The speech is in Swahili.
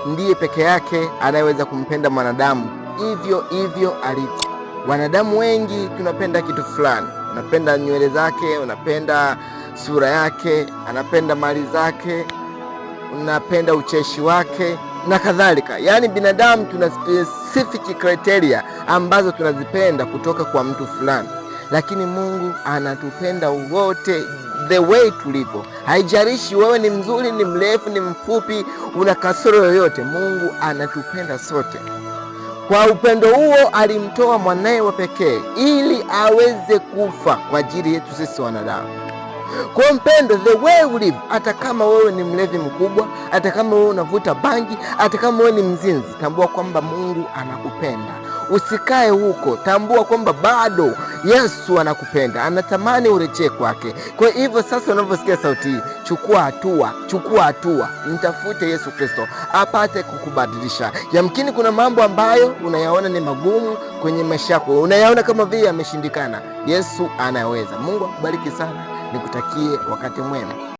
ndiye peke yake anayeweza kumpenda mwanadamu hivyo alivyo. Wanadamu wengi tunapenda kitu fulani, unapenda nywele zake, unapenda sura yake, anapenda mali zake, unapenda ucheshi wake na kadhalika. Yaani binadamu tuna specific criteria ambazo tunazipenda kutoka kwa mtu fulani, lakini Mungu anatupenda wote the way tulivyo. Haijalishi wewe ni mzuri, ni mrefu, ni mfupi, una kasoro yoyote, Mungu anatupenda sote. Kwa upendo huo alimtoa mwanae wa pekee ili aweze kufa kwa ajili yetu sisi wanadamu. Kwa mpendo, the way we live, hata kama wewe ni mlevi mkubwa, hata kama wewe unavuta bangi, hata kama wewe ni mzinzi, tambua kwamba Mungu anakupenda. Usikae huko, tambua kwamba bado Yesu anakupenda, anatamani urejee kwake. Kwa hivyo sasa unaposikia sauti hii, chukua hatua, mtafute Yesu Kristo apate kukubadilisha. Yamkini kuna mambo ambayo unayaona ni magumu kwenye maisha yako, unayaona kama vile yameshindikana. Yesu anaweza. Mungu akubariki sana, nikutakie wakati mwema.